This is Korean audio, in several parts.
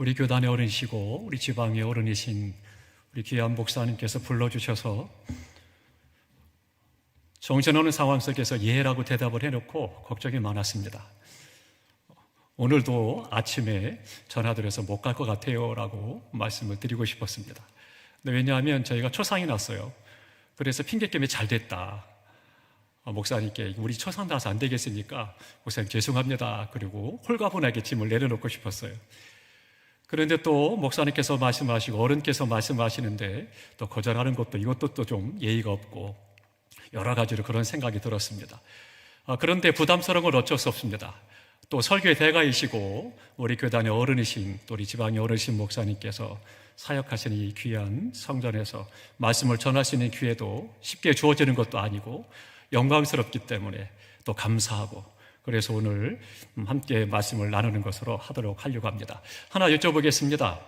우리 교단의 어른이시고 우리 지방의 어른이신 우리 귀한 목사님께서 불러주셔서 정신없는 상황 속에서 예라고 대답을 해놓고 걱정이 많았습니다. 오늘도 아침에 전화드려서 못 갈 것 같아요 라고 말씀을 드리고 싶었습니다. 근데 왜냐하면 저희가 초상이 났어요. 그래서 핑계김에 잘 됐다. 목사님께 우리 초상 나서 안 되겠으니까 목사님 죄송합니다. 그리고 홀가분하게 짐을 내려놓고 싶었어요. 그런데 또 목사님께서 말씀하시고 어른께서 말씀하시는데 또 거절하는 것도 이것도 또 좀 예의가 없고 여러 가지로 그런 생각이 들었습니다. 그런데 부담스러운 건 어쩔 수 없습니다. 또 설교의 대가이시고 우리 교단의 어른이신 또 우리 지방의 어른이신 목사님께서 사역하시는 이 귀한 성전에서 말씀을 전할 수 있는 기회도 쉽게 주어지는 것도 아니고 영광스럽기 때문에 또 감사하고 그래서 오늘 함께 말씀을 나누는 것으로 하도록 하려고 합니다. 하나 여쭤보겠습니다.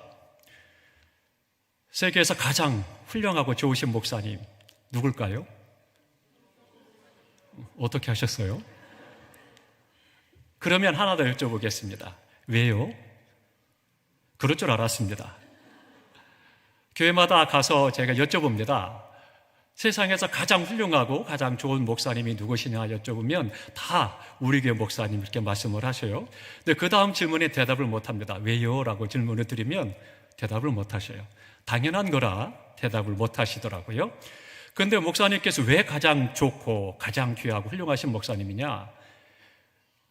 세계에서 가장 훌륭하고 좋으신 목사님 누굴까요? 어떻게 하셨어요? 그러면 하나 더 여쭤보겠습니다. 왜요? 그럴 줄 알았습니다. 교회마다 가서 제가 여쭤봅니다. 세상에서 가장 훌륭하고 가장 좋은 목사님이 누구시냐 여쭤보면 다 우리 교회 목사님 이렇게 말씀을 하셔요. 근데 그 다음 질문에 대답을 못합니다. 왜요? 라고 질문을 드리면 대답을 못하셔요. 당연한 거라 대답을 못하시더라고요. 그런데 목사님께서 왜 가장 좋고 가장 귀하고 훌륭하신 목사님이냐?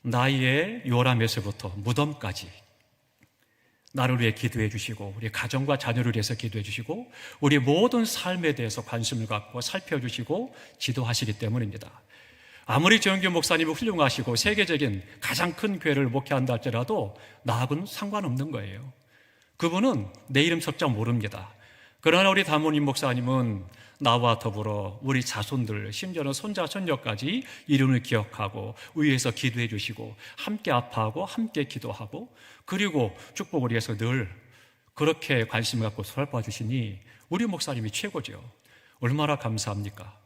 나이의 요람에서부터 무덤까지 나를 위해 기도해 주시고 우리 가정과 자녀를 위해서 기도해 주시고 우리 모든 삶에 대해서 관심을 갖고 살펴주시고 지도하시기 때문입니다. 아무리 정규 목사님이 훌륭하시고 세계적인 가장 큰 교회를 목회한다 할지라도 나하고는 상관없는 거예요. 그분은 내 이름 석자 모릅니다. 그러나 우리 담임님 목사님은 나와 더불어 우리 자손들 심지어는 손자 손녀까지 이름을 기억하고 위해서 기도해 주시고 함께 아파하고 함께 기도하고 그리고 축복을 위해서 늘 그렇게 관심을 갖고 살펴봐 주시니 우리 목사님이 최고죠. 얼마나 감사합니까?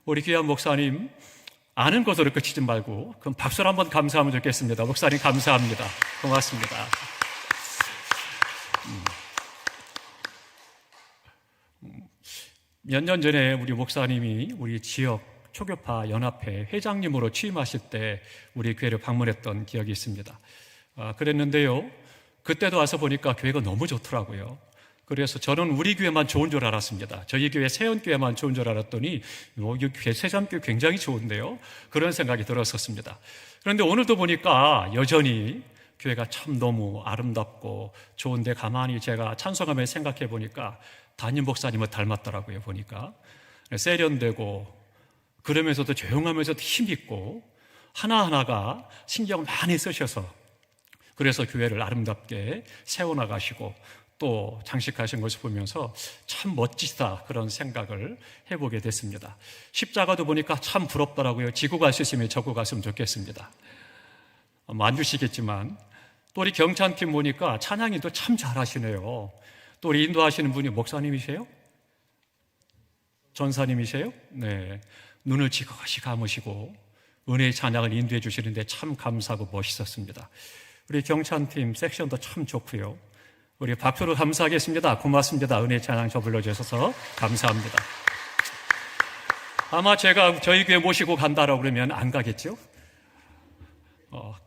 우리 귀한 목사님 아는 것으로 그치지 말고 그럼 박수를 한번 감사하면 좋겠습니다. 목사님 감사합니다. 고맙습니다. 몇 년 전에 우리 목사님이 우리 지역 초교파 연합회 회장님으로 취임하실 때 우리 교회를 방문했던 기억이 있습니다. 그랬는데요. 그때도 와서 보니까 교회가 너무 좋더라고요. 그래서 저는 우리 교회만 좋은 줄 알았습니다. 저희 교회 세연교회만 좋은 줄 알았더니 이 교회 세잔교회 굉장히 좋은데요. 그런 생각이 들었었습니다. 그런데 오늘도 보니까 여전히 교회가 참 너무 아름답고 좋은데 가만히 제가 찬송하며 생각해 보니까 담임 목사님을 닮았더라고요. 보니까 세련되고 그러면서도 조용하면서도 힘있고 하나하나가 신경 많이 쓰셔서 그래서 교회를 아름답게 세워나가시고 또 장식하신 것을 보면서 참 멋지다 그런 생각을 해보게 됐습니다. 십자가도 보니까 참 부럽더라고요. 지고 갈 수 있으면 적고 갔으면 좋겠습니다. 안 주시겠지만 또 우리 경찬팀 보니까 찬양인도 참 잘하시네요. 또 우리 인도하시는 분이 목사님이세요? 전사님이세요? 네. 눈을 지그시 감으시고 은혜의 찬양을 인도해 주시는데 참 감사하고 멋있었습니다. 우리 경찬팀 섹션도 참 좋고요. 우리 박수로 감사하겠습니다. 고맙습니다. 은혜의 찬양 저 불러주셔서 감사합니다. 아마 제가 저희 교회 모시고 간다라고 그러면 안 가겠죠?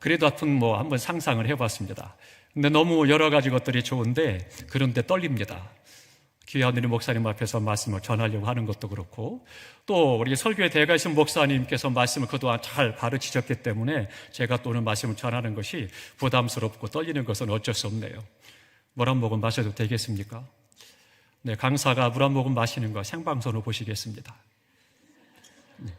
그래도 하여튼 한번 상상을 해봤습니다. 근데 너무 여러 가지 것들이 좋은데 그런데 떨립니다. 귀한 우리 목사님 앞에서 말씀을 전하려고 하는 것도 그렇고 또 우리 설교의 대가이신 목사님께서 말씀을 그동안 잘 가르치셨기 때문에 제가 또 오늘 말씀을 전하는 것이 부담스럽고 떨리는 것은 어쩔 수 없네요. 물 한 모금 마셔도 되겠습니까? 네, 강사가 물 한 모금 마시는 거 생방송으로 보시겠습니다. 네.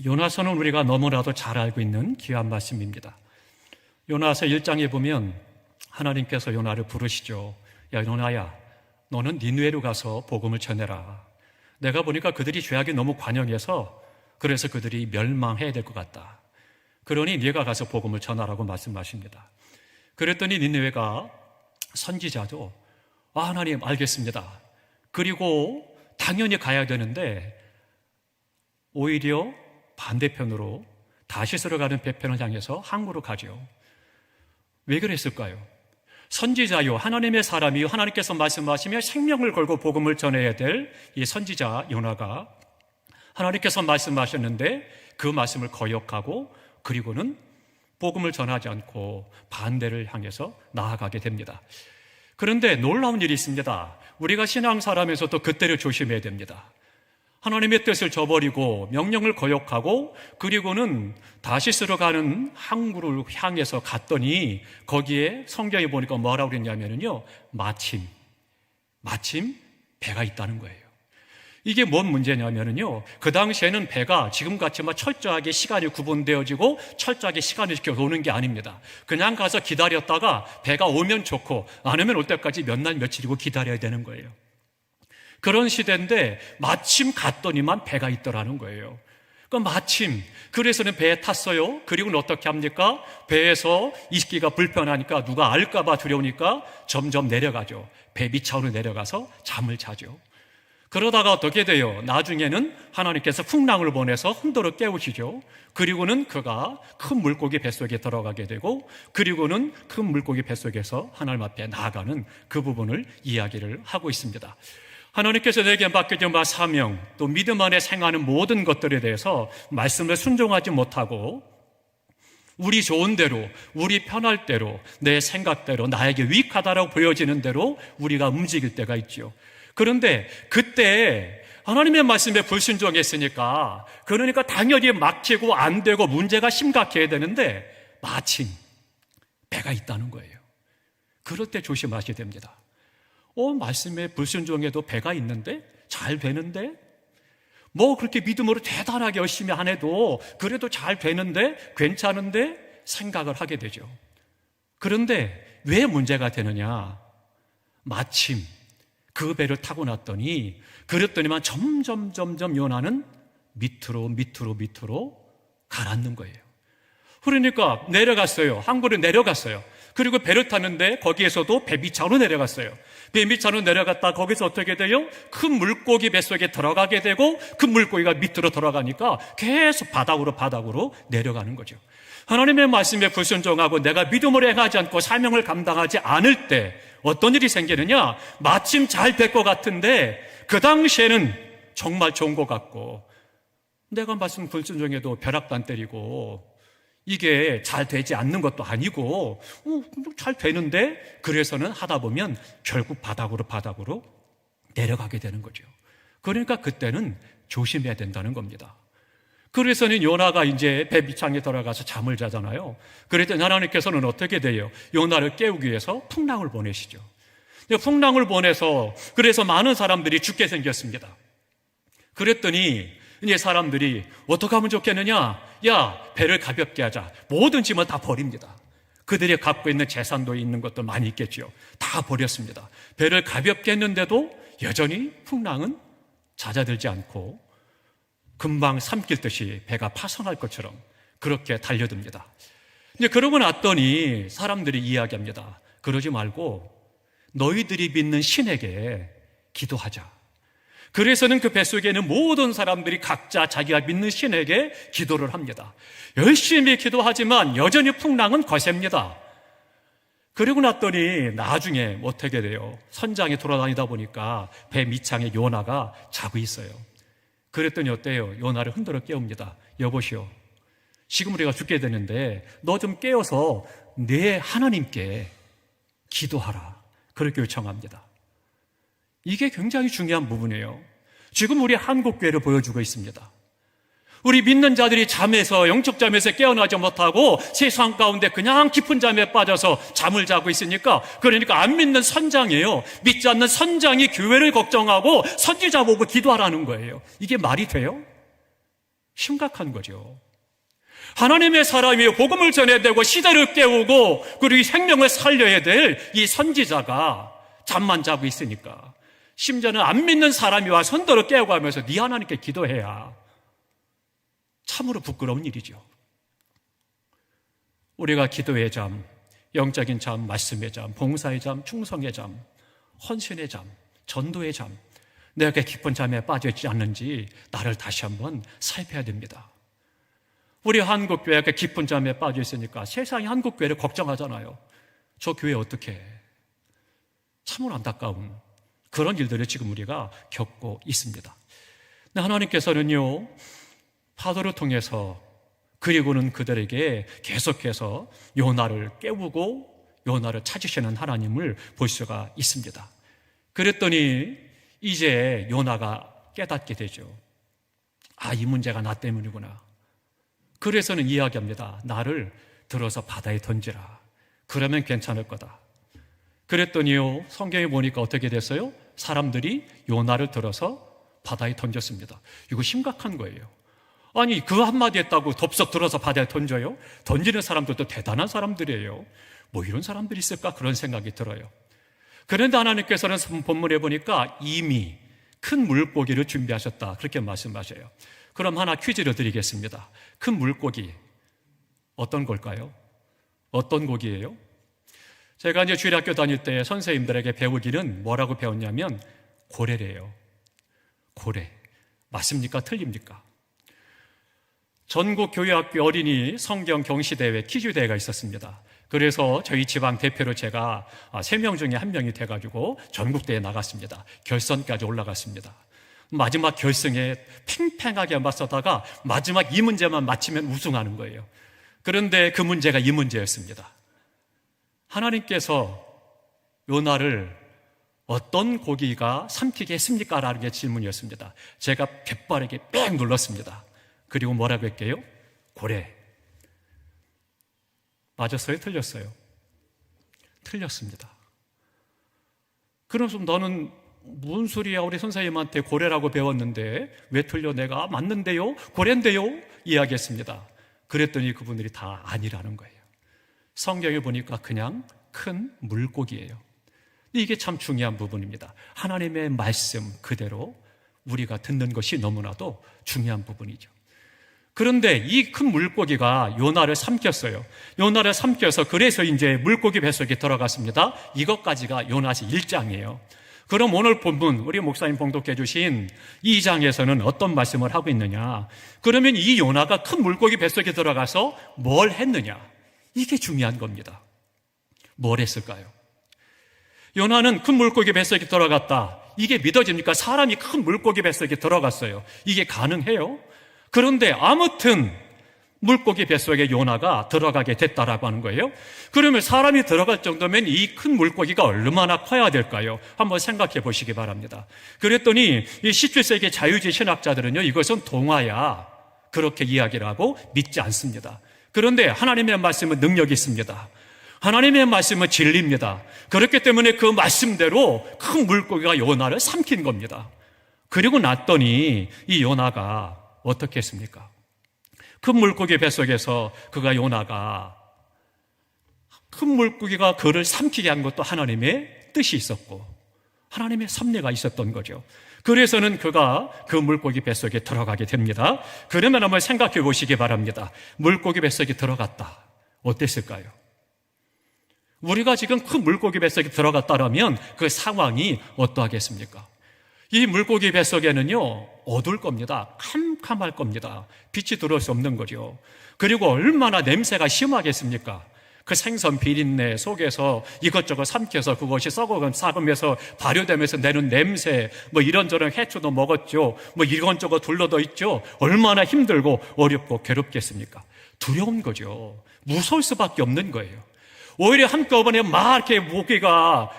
요나서는 우리가 너무나도 잘 알고 있는 귀한 말씀입니다. 요나서 1장에 보면 하나님께서 요나를 부르시죠. 야 요나야, 너는 니느웨로 가서 복음을 전해라. 내가 보니까 그들이 죄악이 너무 관영해서 그래서 그들이 멸망해야 될 것 같다. 그러니 네가 가서 복음을 전하라고 말씀하십니다. 그랬더니 니느웨가 선지자죠. 하나님 알겠습니다. 그리고 당연히 가야 되는데 오히려 반대편으로 다시스로 가는 배편을 향해서 항구로 가죠. 왜 그랬을까요? 선지자요, 하나님의 사람이요, 하나님께서 말씀하시며 생명을 걸고 복음을 전해야 될 이 선지자 요나가 하나님께서 말씀하셨는데 그 말씀을 거역하고 그리고는 복음을 전하지 않고 반대를 향해서 나아가게 됩니다. 그런데 놀라운 일이 있습니다. 우리가 신앙사람에서도 그때를 조심해야 됩니다. 하나님의 뜻을 저버리고 명령을 거역하고 그리고는 다시스로 가는 항구를 향해서 갔더니 거기에 성경에 보니까 뭐라고 그랬냐면요, 마침 배가 있다는 거예요. 이게 뭔 문제냐면요, 그 당시에는 배가 지금같이 철저하게 시간이 구분되어지고 철저하게 시간을 지켜 오는 게 아닙니다. 그냥 가서 기다렸다가 배가 오면 좋고 안 오면 올 때까지 몇 날 며칠이고 기다려야 되는 거예요. 그런 시대인데 마침 갔더니만 배가 있더라는 거예요. 그래서는 배에 탔어요. 그리고는 어떻게 합니까? 배에서 있기가 불편하니까 누가 알까봐 두려우니까 점점 내려가죠. 배 밑차로 내려가서 잠을 자죠. 그러다가 어떻게 돼요? 나중에는 하나님께서 풍랑을 보내서 흔들어 깨우시죠. 그리고는 그가 큰 물고기 뱃속에 들어가게 되고 그리고는 큰 물고기 뱃속에서 하나님 앞에 나아가는 그 부분을 이야기를 하고 있습니다. 하나님께서 내게 맡겨진 바 사명, 또 믿음 안에 생하는 모든 것들에 대해서 말씀을 순종하지 못하고 우리 좋은 대로, 우리 편할 대로, 내 생각대로, 나에게 유익하다라고 보여지는 대로 우리가 움직일 때가 있죠. 그런데 그때 하나님의 말씀에 불순종했으니까 그러니까 당연히 막히고 안 되고 문제가 심각해야 되는데 마침 배가 있다는 거예요. 그럴 때 조심하셔야 됩니다. 말씀에 불순종해도 배가 있는데? 잘 되는데? 그렇게 믿음으로 대단하게 열심히 안 해도 그래도 잘 되는데? 괜찮은데? 생각을 하게 되죠. 그런데 왜 문제가 되느냐? 마침 그 배를 타고 났더니 그랬더니만 점점 요나는 밑으로 가라앉는 거예요. 그러니까 내려갔어요. 항구로 내려갔어요. 그리고 배를 탔는데 거기에서도 배 밑차로 내려갔어요. 배 밑차로 내려갔다 거기서 어떻게 돼요? 큰 물고기 뱃속에 들어가게 되고 큰 물고기가 밑으로 들어가니까 계속 바닥으로 내려가는 거죠. 하나님의 말씀에 불순종하고 내가 믿음으로 행하지 않고 사명을 감당하지 않을 때 어떤 일이 생기느냐? 마침 잘 될 것 같은데 그 당시에는 정말 좋은 것 같고 내가 말씀 불순종해도 벼락도 안 때리고 이게 잘 되지 않는 것도 아니고 잘 되는데 그래서는 하다 보면 결국 바닥으로 내려가게 되는 거죠. 그러니까 그때는 조심해야 된다는 겁니다. 그래서는 요나가 이제 배 밑창에 들어가서 잠을 자잖아요. 그랬더니 하나님께서는 어떻게 돼요? 요나를 깨우기 위해서 풍랑을 보내시죠. 풍랑을 보내서 그래서 많은 사람들이 죽게 생겼습니다. 그랬더니 이제 사람들이 어떻게 하면 좋겠느냐? 야, 배를 가볍게 하자. 모든 짐은 다 버립니다. 그들이 갖고 있는 재산도 있는 것도 많이 있겠죠. 다 버렸습니다. 배를 가볍게 했는데도 여전히 풍랑은 잦아들지 않고 금방 삼킬 듯이 배가 파손할 것처럼 그렇게 달려듭니다. 이제 그러고 났더니 사람들이 이야기합니다. 그러지 말고 너희들이 믿는 신에게 기도하자. 그래서는 그 뱃속에는 모든 사람들이 각자 자기가 믿는 신에게 기도를 합니다. 열심히 기도하지만 여전히 풍랑은 거셉니다. 그리고 났더니 나중에 어떻게 돼요? 선장에 돌아다니다 보니까 배 밑창에 요나가 자고 있어요. 그랬더니 어때요? 요나를 흔들어 깨웁니다. 여보시오, 지금 우리가 죽게 되는데 너 좀 깨워서 내 하나님께 기도하라. 그렇게 요청합니다. 이게 굉장히 중요한 부분이에요. 지금 우리 한국교회를 보여주고 있습니다. 우리 믿는 자들이 잠에서 영적 잠에서 깨어나지 못하고 세상 가운데 그냥 깊은 잠에 빠져서 잠을 자고 있으니까 그러니까 안 믿는 선장이에요. 믿지 않는 선장이 교회를 걱정하고 선지자 보고 기도하라는 거예요. 이게 말이 돼요? 심각한 거죠. 하나님의 사람이 복음을 전해야 되고 시대를 깨우고 그리고 생명을 살려야 될 이 선지자가 잠만 자고 있으니까 심지어는 안 믿는 사람이 와 손들어 깨우고 하면서 네 하나님께 기도해야 참으로 부끄러운 일이죠. 우리가 기도의 잠, 영적인 잠, 말씀의 잠, 봉사의 잠, 충성의 잠, 헌신의 잠, 전도의 잠, 내가 깊은 잠에 빠져있지 않는지 나를 다시 한번 살펴야 됩니다. 우리 한국교회가 깊은 잠에 빠져 있으니까 세상이 한국교회를 걱정하잖아요. 저 교회 어떻게 해? 참으로 안타까운 그런 일들을 지금 우리가 겪고 있습니다. 근데 하나님께서는요, 파도를 통해서 그리고는 그들에게 계속해서 요나를 깨우고 요나를 찾으시는 하나님을 볼 수가 있습니다. 그랬더니 이제 요나가 깨닫게 되죠. 아, 이 문제가 나 때문이구나. 그래서는 이야기합니다. 나를 들어서 바다에 던지라. 그러면 괜찮을 거다. 그랬더니요, 성경에 보니까 어떻게 됐어요? 사람들이 요나를 들어서 바다에 던졌습니다. 이거 심각한 거예요. 아니, 그 한마디 했다고 덥석 들어서 바다에 던져요? 던지는 사람들도 대단한 사람들이에요. 뭐 이런 사람들이 있을까? 그런 생각이 들어요. 그런데 하나님께서는 본문에 보니까 이미 큰 물고기를 준비하셨다, 그렇게 말씀하셔요. 그럼 하나 퀴즈를 드리겠습니다. 큰 물고기 어떤 걸까요? 어떤 고기예요? 제가 이제 주일학교 다닐 때 선생님들에게 배우기는 뭐라고 배웠냐면 고래래요. 고래. 맞습니까? 틀립니까? 전국 교회학교 어린이 성경 경시대회 퀴즈 대회가 있었습니다. 그래서 저희 지방 대표로 제가 3명 중에 1명이 돼가지고 전국대회에 나갔습니다. 결선까지 올라갔습니다. 마지막 결승에 팽팽하게 맞서다가 마지막 이 문제만 맞히면 우승하는 거예요. 그런데 그 문제가 이 문제였습니다. 하나님께서 요나를 어떤 고기가 삼키게 했습니까? 라는 게 질문이었습니다. 제가 갯바르게 빽 눌렀습니다. 그리고 뭐라고 할게요? 고래. 맞았어요? 틀렸어요? 틀렸습니다. 그래서 너는 무슨 소리야? 우리 선생님한테 고래라고 배웠는데 왜 틀려? 내가 맞는데요? 고래인데요? 이야기했습니다. 그랬더니 그분들이 다 아니라는 거예요. 성경에 보니까 그냥 큰 물고기예요. 이게 참 중요한 부분입니다. 하나님의 말씀 그대로 우리가 듣는 것이 너무나도 중요한 부분이죠. 그런데 이 큰 물고기가 요나를 삼켰어요. 요나를 삼켜서 그래서 이제 물고기 뱃속에 들어갔습니다. 이것까지가 요나서 1장이에요. 그럼 오늘 본문 우리 목사님 봉독해 주신 2장에서는 어떤 말씀을 하고 있느냐? 그러면 이 요나가 큰 물고기 뱃속에 들어가서 뭘 했느냐? 이게 중요한 겁니다. 뭘 했을까요? 요나는 큰 물고기 뱃속에 들어갔다. 이게 믿어집니까? 사람이 큰 물고기 뱃속에 들어갔어요. 이게 가능해요? 그런데 아무튼 물고기 뱃속에 요나가 들어가게 됐다라고 하는 거예요. 그러면 사람이 들어갈 정도면 이 큰 물고기가 얼마나 커야 될까요? 한번 생각해 보시기 바랍니다. 그랬더니 이 17세기 자유주의 신학자들은요, 이것은 동화야, 그렇게 이야기를 하고 믿지 않습니다. 그런데 하나님의 말씀은 능력이 있습니다. 하나님의 말씀은 진리입니다. 그렇기 때문에 그 말씀대로 큰 물고기가 요나를 삼킨 겁니다. 그리고 났더니 이 요나가 어떻게 했습니까? 큰 물고기 뱃속에서 요나가 큰 물고기가 그를 삼키게 한 것도 하나님의 뜻이 있었고 하나님의 섭리가 있었던 거죠. 그래서는 그가 그 물고기 뱃속에 들어가게 됩니다. 그러면 한번 생각해 보시기 바랍니다. 물고기 뱃속에 들어갔다. 어땠을까요? 우리가 지금 큰 물고기 뱃속에 들어갔다라면 그 상황이 어떠하겠습니까? 이 물고기 뱃속에는요, 어두울 겁니다. 캄캄할 겁니다. 빛이 들어올 수 없는 거죠. 그리고 얼마나 냄새가 심하겠습니까? 그 생선 비린내 속에서 이것저것 삼켜서 그것이 썩어가면서 발효되면서 내는 냄새, 뭐 이런저런 해초도 먹었죠. 뭐 이건저건 둘러져 있죠. 얼마나 힘들고 어렵고 괴롭겠습니까? 두려운 거죠. 무서울 수밖에 없는 거예요. 오히려 한꺼번에 막 이렇게 고기가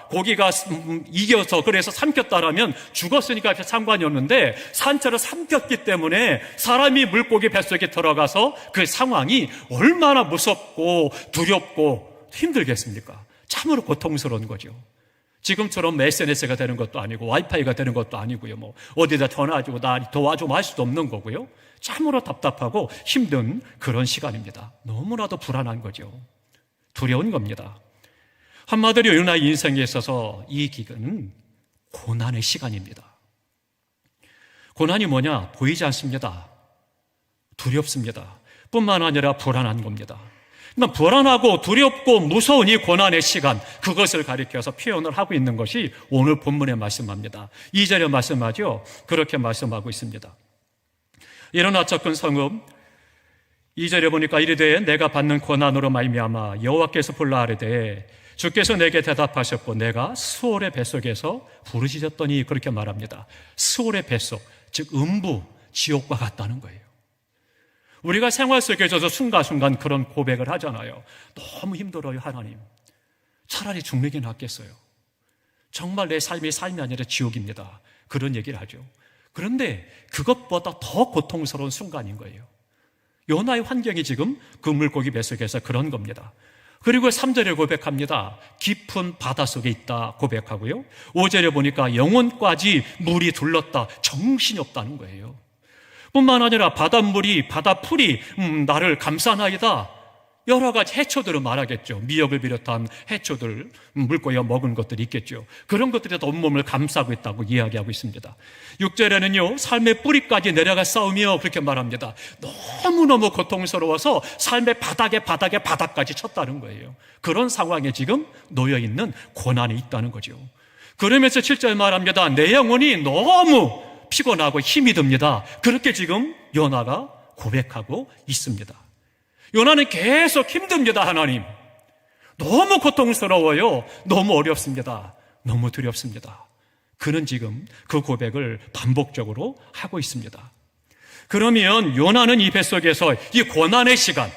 이겨서 그래서 삼켰다라면 죽었으니까 상관이 없는데 산채로 삼켰기 때문에 사람이 물고기 뱃속에 들어가서 그 상황이 얼마나 무섭고 두렵고 힘들겠습니까? 참으로 고통스러운 거죠. 지금처럼 SNS가 되는 것도 아니고 와이파이가 되는 것도 아니고요. 뭐 어디다 전화주고 나 도와줘 할 수도 없는 거고요. 참으로 답답하고 힘든 그런 시간입니다. 너무나도 불안한 거죠. 두려운 겁니다. 한마디로 요나의 인생에 있어서 이 기간은 고난의 시간입니다. 고난이 뭐냐? 보이지 않습니다. 두렵습니다. 뿐만 아니라 불안한 겁니다. 그러니까 불안하고 두렵고 무서운 이 고난의 시간, 그것을 가리켜서 표현을 하고 있는 것이 오늘 본문에 말씀합니다. 2절에 말씀하죠. 그렇게 말씀하고 있습니다. 일어나 접근 성읍 2절에 보니까 이르되 내가 받는 고난으로 말미암아 여호와께서 불러 아뢰되 주께서 내게 대답하셨고 내가 수월의 뱃속에서 부르짖었더니, 그렇게 말합니다. 수월의 뱃속, 즉 음부, 지옥과 같다는 거예요. 우리가 생활 속에서도 순간순간 그런 고백을 하잖아요. 너무 힘들어요, 하나님. 차라리 죽는 게 낫겠어요. 정말 내 삶이 아니라 지옥입니다. 그런 얘기를 하죠. 그런데 그것보다 더 고통스러운 순간인 거예요. 요나의 환경이 지금 그 물고기 뱃속에서 그런 겁니다. 그리고 3절에 고백합니다. 깊은 바닷속에 있다 고백하고요. 5절에 보니까 영혼까지 물이 둘렀다, 정신이 없다는 거예요. 뿐만 아니라 바닷물이, 바다풀이 나를 감싸나이다, 여러 가지 해초들을 말하겠죠. 미역을 비롯한 해초들, 물고기가 먹은 것들이 있겠죠. 그런 것들이 온몸을 감싸고 있다고 이야기하고 있습니다. 6절에는요, 삶의 뿌리까지 내려가 싸우며 그렇게 말합니다. 너무너무 고통스러워서 삶의 바닥까지 쳤다는 거예요. 그런 상황에 지금 놓여있는 고난이 있다는 거죠. 그러면서 7절 말합니다. 내 영혼이 너무 피곤하고 힘이 듭니다. 그렇게 지금 요나가 고백하고 있습니다. 요나는 계속 힘듭니다. 하나님, 너무 고통스러워요. 너무 어렵습니다. 너무 두렵습니다. 그는 지금 그 고백을 반복적으로 하고 있습니다. 그러면 요나는 이 뱃속에서 이 고난의 시간,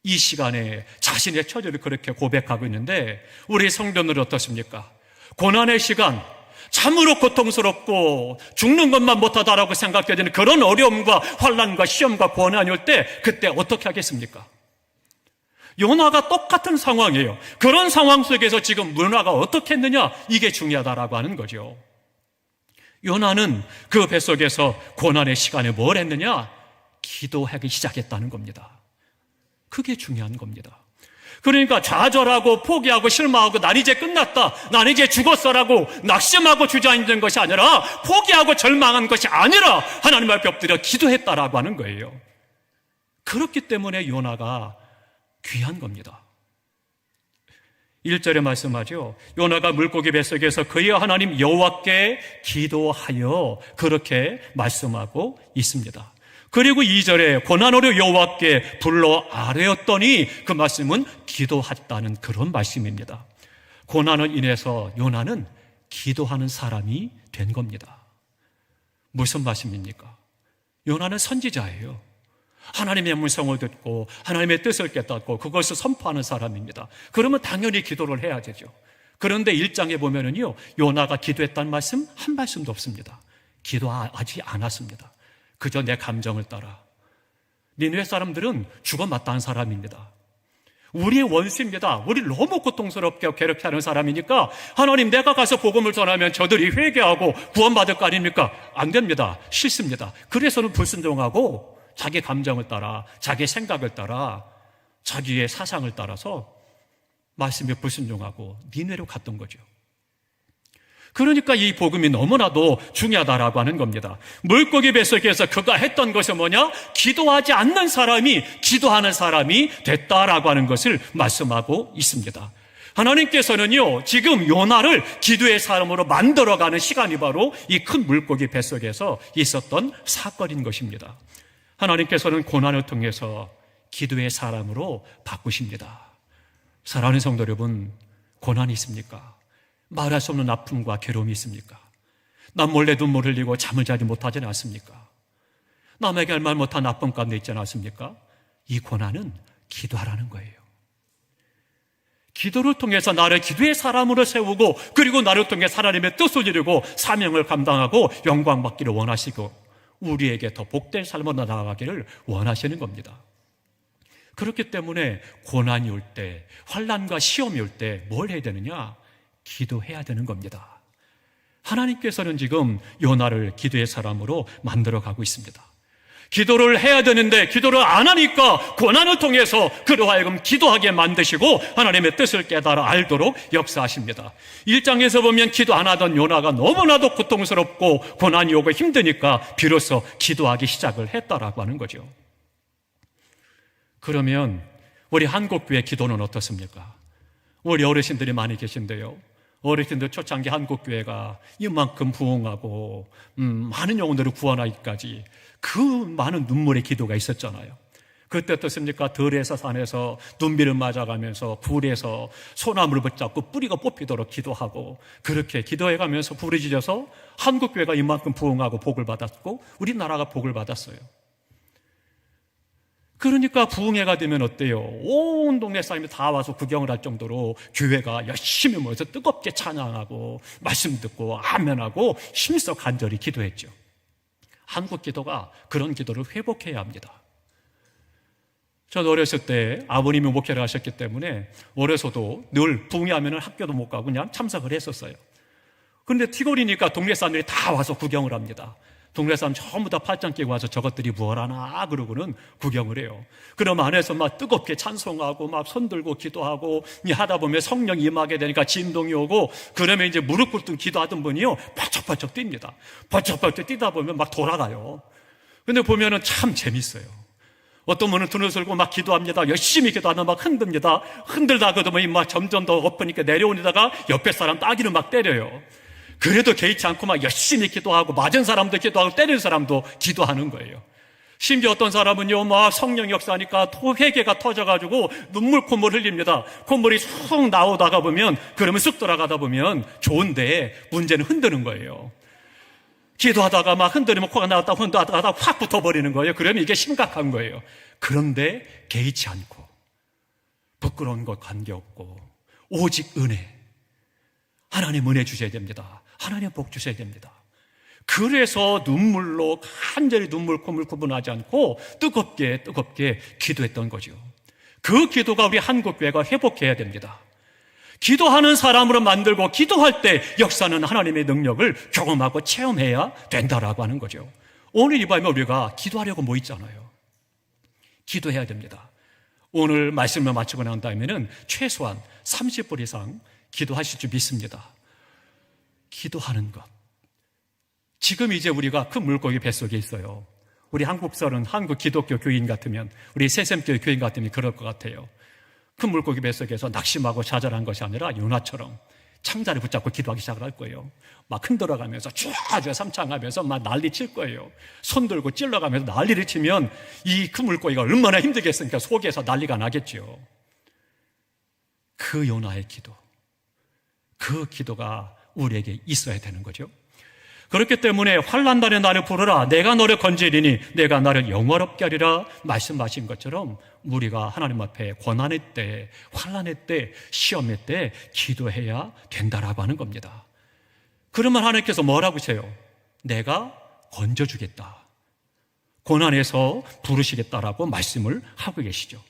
이 시간에 자신의 처지를 그렇게 고백하고 있는데, 우리 성도들은 어떻습니까? 고난의 시간, 참으로 고통스럽고 죽는 것만 못하다라고 생각되는 그런 어려움과 환난과 시험과 고난이 올 때, 그때 어떻게 하겠습니까? 요나가 똑같은 상황이에요. 그런 상황 속에서 지금 요나가 어떻게 했느냐, 이게 중요하다라고 하는 거죠. 요나는 그 뱃속에서 고난의 시간에 뭘 했느냐? 기도하기 시작했다는 겁니다. 그게 중요한 겁니다. 그러니까 좌절하고 포기하고 실망하고 난 이제 끝났다, 난 이제 죽었어라고 낙심하고 주저앉은 것이 아니라, 포기하고 절망한 것이 아니라 하나님 앞에 엎드려 기도했다라고 하는 거예요. 그렇기 때문에 요나가 귀한 겁니다. 1절에 말씀하죠. 요나가 물고기 뱃속에서 그의 하나님 여호와께 기도하여, 그렇게 말씀하고 있습니다. 그리고 2절에 고난으로 여호와께 불러 아뢰었더니, 그 말씀은 기도했다는 그런 말씀입니다. 고난을 인해서 요나는 기도하는 사람이 된 겁니다. 무슨 말씀입니까? 요나는 선지자예요. 하나님의 음성을 듣고 하나님의 뜻을 깨닫고 그것을 선포하는 사람입니다. 그러면 당연히 기도를 해야 되죠. 그런데 1장에 보면은요, 요나가 기도했다는 말씀 한 말씀도 없습니다. 기도하지 않았습니다. 그저 내 감정을 따라. 니느웨 사람들은 죽어 마땅한 사람입니다. 우리의 원수입니다. 우리를 너무 고통스럽게 괴롭게 하는 사람이니까, 하나님, 내가 가서 복음을 전하면 저들이 회개하고 구원받을 거 아닙니까? 안 됩니다. 싫습니다. 그래서는 불순종하고 자기 감정을 따라, 자기 생각을 따라, 자기의 사상을 따라서 말씀에 불순종하고 니느웨로 갔던 거죠. 그러니까 이 복음이 너무나도 중요하다라고 하는 겁니다. 물고기 뱃속에서 그가 했던 것이 뭐냐? 기도하지 않는 사람이 기도하는 사람이 됐다라고 하는 것을 말씀하고 있습니다. 하나님께서는요, 지금 요나를 기도의 사람으로 만들어가는 시간이 바로 이 큰 물고기 뱃속에서 있었던 사건인 것입니다. 하나님께서는 고난을 통해서 기도의 사람으로 바꾸십니다. 사랑하는 성도 여러분, 고난이 있습니까? 말할 수 없는 아픔과 괴로움이 있습니까? 남 몰래 눈물 흘리고 잠을 자지 못하지 않습니까? 남에게 할 말 못한 아픔 가운데 있지 않습니까? 이 고난은 기도하라는 거예요. 기도를 통해서 나를 기도의 사람으로 세우고, 그리고 나를 통해 하나님의 뜻을 이루고 사명을 감당하고 영광 받기를 원하시고, 우리에게 더 복된 삶으로 나아가기를 원하시는 겁니다. 그렇기 때문에 고난이 올 때, 환난과 시험이 올 때 뭘 해야 되느냐? 기도해야 되는 겁니다. 하나님께서는 지금 요나를 기도의 사람으로 만들어가고 있습니다. 기도를 해야 되는데 기도를 안 하니까 고난을 통해서 그로 하여금 기도하게 만드시고 하나님의 뜻을 깨달아 알도록 역사하십니다. 1장에서 보면 기도 안 하던 요나가 너무나도 고통스럽고 고난이 오고 힘드니까 비로소 기도하기 시작을 했다라고 하는 거죠. 그러면 우리 한국교회 기도는 어떻습니까? 우리 어르신들이 많이 계신데요, 어르신들 초창기 한국교회가 이만큼 부흥하고 많은 영혼들을 구원하기까지 그 많은 눈물의 기도가 있었잖아요. 그때 어떻습니까? 들에서 산에서 눈비를 맞아가면서 불에서 소나무를 붙잡고 뿌리가 뽑히도록 기도하고, 그렇게 기도해가면서 부르짖어서 한국교회가 이만큼 부흥하고 복을 받았고 우리나라가 복을 받았어요. 그러니까 부흥회가 되면 어때요? 온 동네 사람이 다 와서 구경을 할 정도로 교회가 열심히 모여서 뜨겁게 찬양하고 말씀 듣고 아멘하고 힘써 간절히 기도했죠. 한국 기도가 그런 기도를 회복해야 합니다. 저는 어렸을 때 아버님이 목회를 하셨기 때문에 어려서도 늘 부흥회하면 학교도 못 가고 그냥 참석을 했었어요. 그런데 티골이니까 동네 사람들이 다 와서 구경을 합니다. 동네 사람 전부 다 팔짱 끼고 와서 저것들이 뭘 하나 그러고는 구경을 해요. 그럼 안에서 막 뜨겁게 찬송하고 막 손들고 기도하고 하다 보면 성령이 임하게 되니까 진동이 오고, 그러면 이제 무릎 꿇든 기도하던 분이요 번쩍번쩍 뜁니다. 번쩍번쩍 뛰다 보면 막 돌아가요. 근데 보면은 참 재밌어요. 어떤 분은 등을 들고 막 기도합니다. 열심히 기도하다 막 흔듭니다. 흔들다가도 막 점점 더 엎으니까 내려오다가 옆에 사람 따귀를 막 때려요. 그래도 개의치 않고 막 열심히 기도하고, 맞은 사람도 기도하고 때리는 사람도 기도하는 거예요. 심지어 어떤 사람은요 막 성령 역사하니까 회개가 터져가지고 눈물 콧물 흘립니다. 콧물이 쑥 나오다가 보면, 그러면 쑥 돌아가다 보면 좋은데 문제는 흔드는 거예요. 기도하다가 막 흔들리면 코가 나왔다 흔들다가 확 붙어버리는 거예요. 그러면 이게 심각한 거예요. 그런데 개의치 않고 부끄러운 것 관계없고 오직 은혜, 하나님 은혜 주셔야 됩니다. 하나님 복 주셔야 됩니다. 그래서 눈물로 간절히 눈물 콧물 구분하지 않고 뜨겁게 기도했던 거죠. 그 기도가 우리 한국교회가 회복해야 됩니다. 기도하는 사람으로 만들고 기도할 때 역사는 하나님의 능력을 경험하고 체험해야 된다라고 하는 거죠. 오늘 이 밤에 우리가 기도하려고 모였잖아요. 기도해야 됩니다. 오늘 말씀을 마치고 난 다음에는 최소한 30분 이상 기도하실 줄 믿습니다. 기도하는 것. 지금 이제 우리가 큰 물고기 뱃속에 있어요. 우리 한국설은 한국 기독교 교인 같으면, 우리 새샘교회 교인 같으면 그럴 것 같아요. 큰 물고기 뱃속에서 낙심하고 좌절한 것이 아니라 요나처럼 창자를 붙잡고 기도하기 시작을 할 거예요. 막 흔들어가면서 쫙 삼창하면서 막 난리 칠 거예요. 손 들고 찔러가면서 난리를 치면 이 큰 물고기가 얼마나 힘들겠습니까? 속에서 난리가 나겠죠. 그 요나의 기도, 그 기도가 우리에게 있어야 되는 거죠. 그렇기 때문에 환난날에 나를 부르라, 내가 너를 건지리니 내가 나를 영화롭게 하리라 말씀하신 것처럼 우리가 하나님 앞에 고난의 때, 환난의 때, 시험의 때 기도해야 된다라고 하는 겁니다. 그러면 하나님께서 뭐라고 하세요? 내가 건져주겠다, 고난에서 부르시겠다라고 말씀을 하고 계시죠.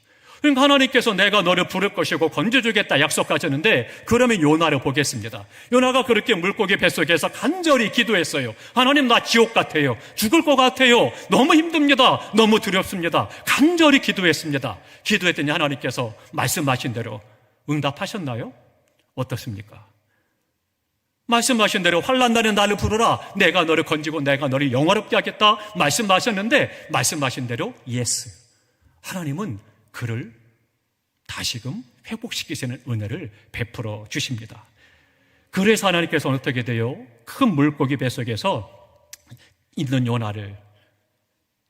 그러니까 하나님께서 내가 너를 부를 것이고 건져주겠다 약속하셨는데, 그러면 요나를 보겠습니다. 요나가 그렇게 물고기 뱃속에서 간절히 기도했어요. 하나님, 나 지옥 같아요. 죽을 것 같아요. 너무 힘듭니다. 너무 두렵습니다. 간절히 기도했습니다. 기도했더니 하나님께서 말씀하신 대로 응답하셨나요? 어떻습니까? 말씀하신 대로 환난날에 나를 부르라, 내가 너를 건지고 내가 너를 영화롭게 하겠다 말씀하셨는데, 말씀하신 대로 예스, 하나님은 그를 다시금 회복시키시는 은혜를 베풀어 주십니다. 그래서 하나님께서는 어떻게 돼요? 큰 물고기 뱃속에서 있는 요나를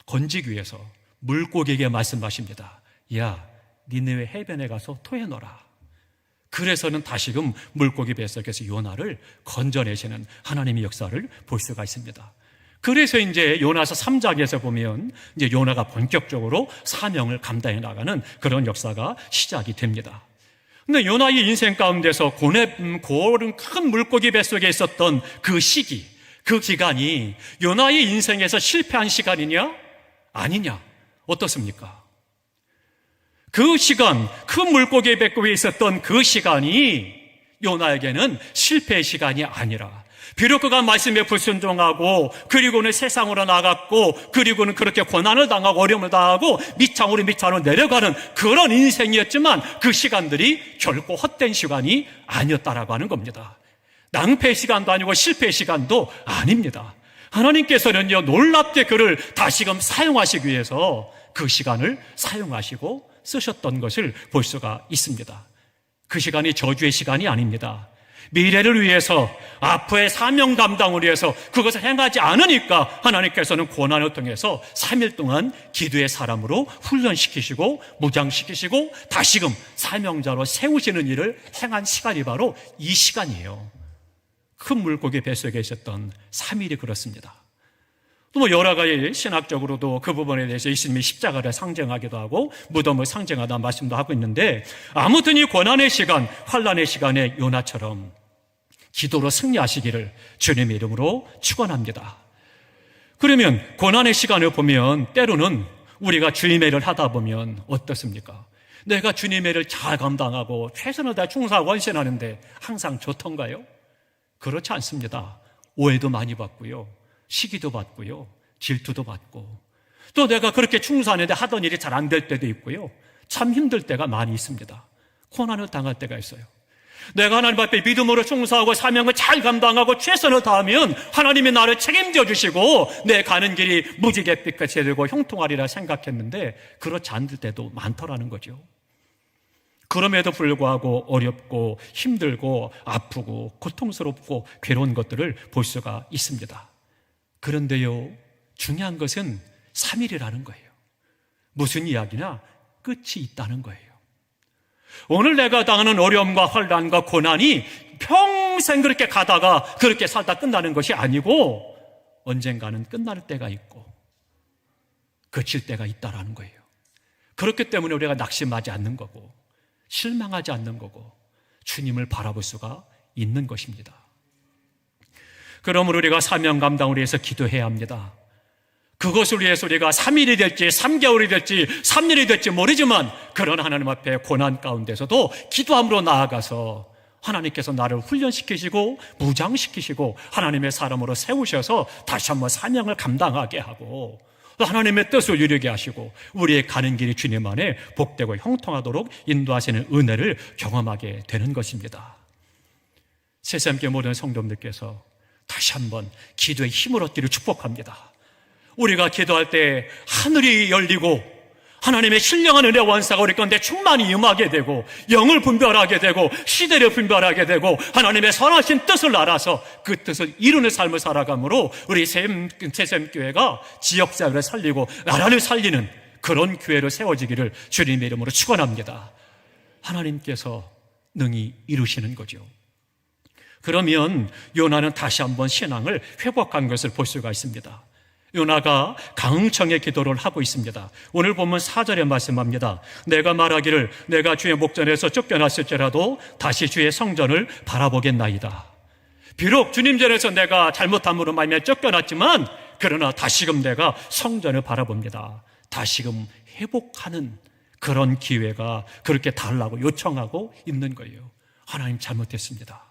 건지기 위해서 물고기에게 말씀하십니다. 야, 니네왜 해변에 가서 토해놓으라. 그래서는 다시금 물고기 뱃속에서 요나를 건져내시는 하나님의 역사를 볼 수가 있습니다. 그래서 이제 요나서 3장에서 보면 이제 요나가 본격적으로 사명을 감당해 나가는 그런 역사가 시작이 됩니다. 근데 요나의 인생 가운데서 고른 큰 물고기 뱃속에 있었던 그 시기, 그 기간이 요나의 인생에서 실패한 시간이냐? 아니냐? 어떻습니까? 그 시간, 큰 물고기 뱃속에 있었던 그 시간이 요나에게는 실패의 시간이 아니라, 비록 그가 말씀에 불순종하고 그리고는 세상으로 나갔고 그리고는 그렇게 고난을 당하고 어려움을 당하고 밑창으로 내려가는 그런 인생이었지만, 그 시간들이 결코 헛된 시간이 아니었다라고 하는 겁니다. 낭패의 시간도 아니고 실패의 시간도 아닙니다. 하나님께서는요, 놀랍게 그를 다시금 사용하시기 위해서 그 시간을 사용하시고 쓰셨던 것을 볼 수가 있습니다. 그 시간이 저주의 시간이 아닙니다. 미래를 위해서, 앞으로의 사명 감당을 위해서 그것을 행하지 않으니까 하나님께서는 고난을 통해서 3일 동안 기도의 사람으로 훈련시키시고 무장시키시고 다시금 사명자로 세우시는 일을 행한 시간이 바로 이 시간이에요. 큰 물고기 뱃속에 있었던 3일이 그렇습니다. 또 여러 가지 신학적으로도 그 부분에 대해서 예수님이 십자가를 상징하기도 하고 무덤을 상징하다 말씀도 하고 있는데, 아무튼 이 고난의 시간, 환난의 시간에 요나처럼 기도로 승리하시기를 주님의 이름으로 축원합니다. 그러면 고난의 시간을 보면 때로는 우리가 주님의 일을 하다 보면 어떻습니까? 내가 주님의 일을 잘 감당하고 최선을 다해 충성하고 헌신하는데 항상 좋던가요? 그렇지 않습니다. 오해도 많이 받고요, 시기도 받고요, 질투도 받고, 또 내가 그렇게 충성하는데 하던 일이 잘 안 될 때도 있고요, 참 힘들 때가 많이 있습니다. 고난을 당할 때가 있어요. 내가 하나님 앞에 믿음으로 충성하고 사명을 잘 감당하고 최선을 다하면 하나님이 나를 책임져 주시고 내 가는 길이 무지갯빛같이 되고 형통하리라 생각했는데 그렇지 않을 때도 많더라는 거죠. 그럼에도 불구하고 어렵고 힘들고 아프고 고통스럽고 괴로운 것들을 볼 수가 있습니다. 그런데요, 중요한 것은 3일이라는 거예요. 무슨 이야기냐? 끝이 있다는 거예요. 오늘 내가 당하는 어려움과 환난과 고난이 평생 그렇게 가다가 그렇게 살다 끝나는 것이 아니고 언젠가는 끝날 때가 있고 그칠 때가 있다라는 거예요. 그렇기 때문에 우리가 낙심하지 않는 거고 실망하지 않는 거고 주님을 바라볼 수가 있는 것입니다. 그러므로 우리가 사명 감당을 위해서 기도해야 합니다. 그것을 위해서 우리가 3일이 될지 3개월이 될지 3년이 될지 모르지만 그런 하나님 앞에 고난 가운데서도 기도함으로 나아가서 하나님께서 나를 훈련시키시고 무장시키시고 하나님의 사람으로 세우셔서 다시 한번 사명을 감당하게 하고 또 하나님의 뜻을 이루게 하시고 우리의 가는 길이 주님 안에 복되고 형통하도록 인도하시는 은혜를 경험하게 되는 것입니다. 새삼교회 모든 성도님들께서 다시 한번 기도의 힘을 얻기를 축복합니다. 우리가 기도할 때 하늘이 열리고 하나님의 신령한 은혜 원사가 우리 가운데 충만히 임하게 되고 영을 분별하게 되고 시대를 분별하게 되고 하나님의 선하신 뜻을 알아서 그 뜻을 이루는 삶을 살아가므로 우리 새샘교회가 지역사회를 살리고 나라를 살리는 그런 교회로 세워지기를 주님의 이름으로 축원합니다. 하나님께서 능히 이루시는 거죠. 그러면 요나는 다시 한번 신앙을 회복한 것을 볼 수가 있습니다. 요나가 강청의 기도를 하고 있습니다. 오늘 보면 4절에 말씀합니다. 내가 말하기를 내가 주의 목전에서 쫓겨났을지라도 다시 주의 성전을 바라보겠나이다. 비록 주님 전에서 내가 잘못함으로 말미암아 쫓겨났지만 그러나 다시금 내가 성전을 바라봅니다. 다시금 회복하는 그런 기회가 그렇게 달라고 요청하고 있는 거예요. 하나님 잘못했습니다.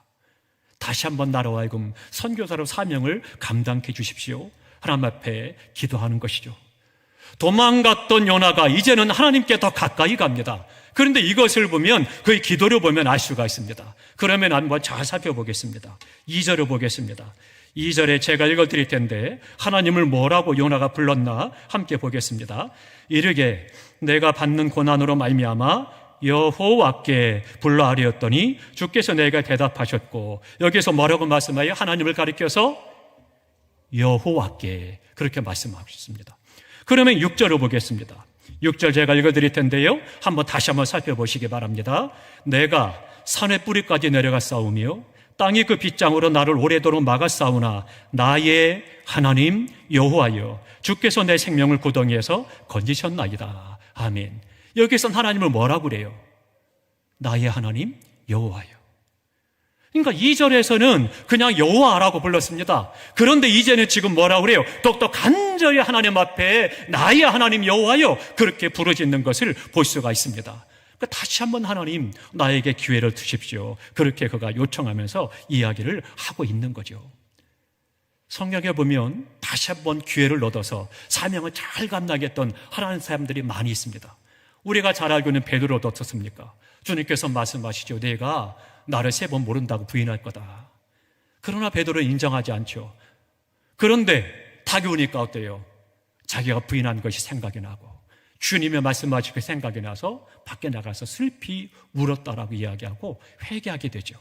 다시 한번 나로 하여금 선교사로 사명을 감당해 주십시오. 하나님 앞에 기도하는 것이죠. 도망갔던 요나가 이제는 하나님께 더 가까이 갑니다. 그런데 이것을 보면 그의 기도를 보면 알 수가 있습니다. 그러면 한번 잘 살펴보겠습니다. 2절을 보겠습니다. 2절에 제가 읽어드릴 텐데 하나님을 뭐라고 요나가 불렀나 함께 보겠습니다. 이르게 내가 받는 고난으로 말미암아 여호와께 불러 아뢰었더니 주께서 내게 대답하셨고, 여기서 뭐라고 말씀하여 하나님을 가리켜서 여호와께 그렇게 말씀하셨습니다. 그러면 6절을 보겠습니다. 6절 제가 읽어드릴 텐데요, 다시 한번 살펴보시기 바랍니다. 내가 산의 뿌리까지 내려가 싸우며 땅이 그 빗장으로 나를 오래도록 막아 싸우나 나의 하나님 여호와여 주께서 내 생명을 구덩이에서 건지셨나이다. 아멘. 여기서는 하나님을 뭐라고 그래요? 나의 하나님 여호와여. 그러니까 2절에서는 그냥 여호와라고 불렀습니다. 그런데 이제는 지금 뭐라고 그래요? 더욱더 간절히 하나님 앞에 나의 하나님 여호와여 그렇게 부르짖는 것을 볼 수가 있습니다. 그러니까 다시 한번 하나님 나에게 기회를 주십시오. 그렇게 그가 요청하면서 이야기를 하고 있는 거죠. 성경에 보면 다시 한번 기회를 얻어서 사명을 잘 감당했던 하나님 사람들이 많이 있습니다. 우리가 잘 알고 있는 베드로도 어떻습니까? 주님께서 말씀하시죠. 내가 나를 3번 모른다고 부인할 거다. 그러나 베드로는 인정하지 않죠. 그런데 닭이 오니까 어때요? 자기가 부인한 것이 생각이 나고 주님의 말씀하시고 생각이 나서 밖에 나가서 슬피 울었다라고 이야기하고 회개하게 되죠.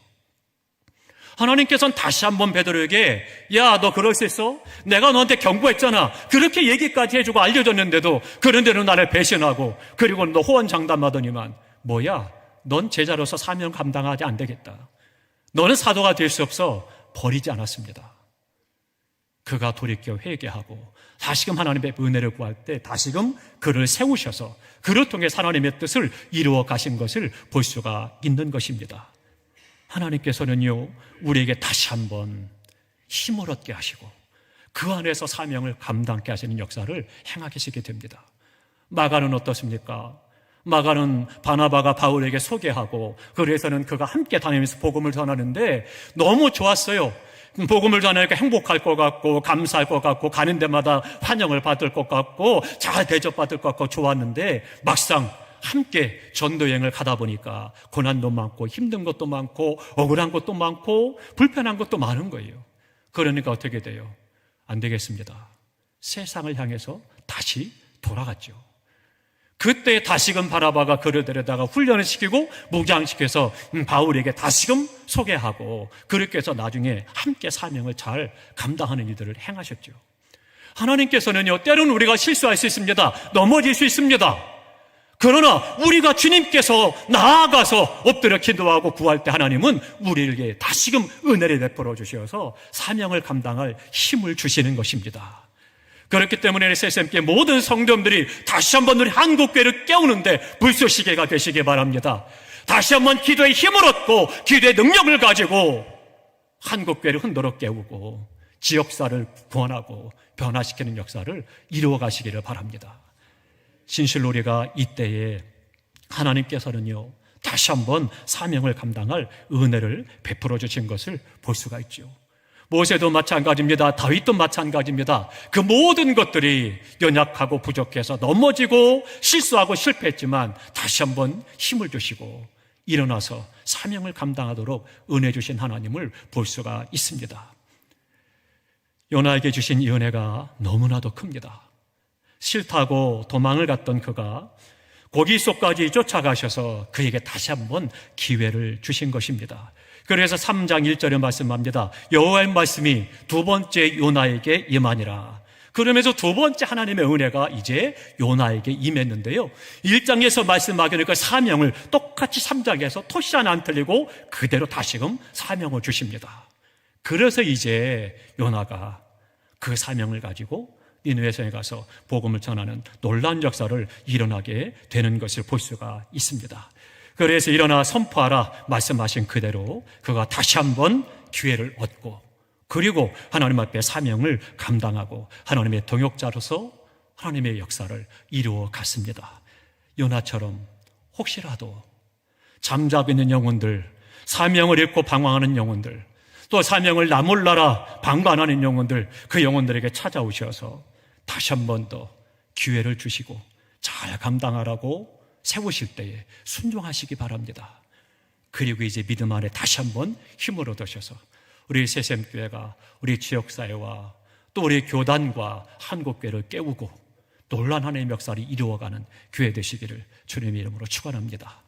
하나님께서는 다시 한번 베드로에게 야, 너 그럴 수 있어? 내가 너한테 경고했잖아. 그렇게 얘기까지 해주고 알려줬는데도 그런데도 나를 배신하고 그리고 너 호언장담하더니만 뭐야? 넌 제자로서 사명 감당하지 안 되겠다. 너는 사도가 될 수 없어. 버리지 않았습니다. 그가 돌이켜 회개하고 다시금 하나님의 은혜를 구할 때 다시금 그를 세우셔서 그를 통해 하나님의 뜻을 이루어 가신 것을 볼 수가 있는 것입니다. 하나님께서는요, 우리에게 다시 한번 힘을 얻게 하시고 그 안에서 사명을 감당케 하시는 역사를 행하시게 됩니다. 마가는 어떻습니까? 마가는 바나바가 바울에게 소개하고 그래서는 그가 함께 다니면서 복음을 전하는데 너무 좋았어요. 복음을 전하니까 행복할 것 같고 감사할 것 같고 가는 데마다 환영을 받을 것 같고 잘 대접받을 것 같고 좋았는데 막상 함께 전도여행을 가다 보니까 고난도 많고 힘든 것도 많고 억울한 것도 많고 불편한 것도 많은 거예요. 그러니까 어떻게 돼요? 안 되겠습니다. 세상을 향해서 다시 돌아갔죠. 그때 다시금 바나바가 그를 데려다가 훈련을 시키고 무장시켜서 바울에게 다시금 소개하고 그렇게 해서 나중에 함께 사명을 잘 감당하는 일들을 행하셨죠. 하나님께서는요, 때로는 우리가 실수할 수 있습니다. 넘어질 수 있습니다. 그러나 우리가 주님께서 나아가서 엎드려 기도하고 구할 때 하나님은 우리에게 다시금 은혜를 베풀어 주셔서 사명을 감당할 힘을 주시는 것입니다. 그렇기 때문에 SSM께 모든 성도들이 다시 한번 우리 한국교회를 깨우는데 불쏘시개가 되시기 바랍니다. 다시 한번 기도의 힘을 얻고 기도의 능력을 가지고 한국교회를 흔들어 깨우고 지역사를 구원하고 변화시키는 역사를 이루어 가시기를 바랍니다. 진실로 우리가 이때에 하나님께서는요, 다시 한번 사명을 감당할 은혜를 베풀어 주신 것을 볼 수가 있죠. 모세도 마찬가지입니다. 다윗도 마찬가지입니다. 그 모든 것들이 연약하고 부족해서 넘어지고 실수하고 실패했지만 다시 한번 힘을 주시고 일어나서 사명을 감당하도록 은혜 주신 하나님을 볼 수가 있습니다. 요나에게 주신 이 은혜가 너무나도 큽니다. 싫다고 도망을 갔던 그가 고기 속까지 쫓아가셔서 그에게 다시 한번 기회를 주신 것입니다. 그래서 3장 1절에 말씀합니다. 여호와의 말씀이 두 번째 요나에게 임하니라. 그러면서 두 번째 하나님의 은혜가 이제 요나에게 임했는데요, 1장에서 말씀하기니까 사명을 똑같이 3장에서 토시 하나 안 틀리고 그대로 다시금 사명을 주십니다. 그래서 이제 요나가 그 사명을 가지고 니느웨성에 가서 복음을 전하는 놀라운 역사를 일어나게 되는 것을 볼 수가 있습니다. 그래서 일어나 선포하라 말씀하신 그대로 그가 다시 한번 기회를 얻고 그리고 하나님 앞에 사명을 감당하고 하나님의 동역자로서 하나님의 역사를 이루어 갔습니다. 요나처럼 혹시라도 잠자고 있는 영혼들, 사명을 잃고 방황하는 영혼들, 또 사명을 나 몰라라 방관하는 영혼들, 그 영혼들에게 찾아오셔서 다시 한 번 더 기회를 주시고 잘 감당하라고 세우실 때에 순종하시기 바랍니다. 그리고 이제 믿음 안에 다시 한번 힘을 얻으셔서 우리 새샘교회가 우리 지역사회와 또 우리 교단과 한국교회를 깨우고 놀라운 하나님의 역사를 이루어가는 교회 되시기를 주님의 이름으로 축원합니다.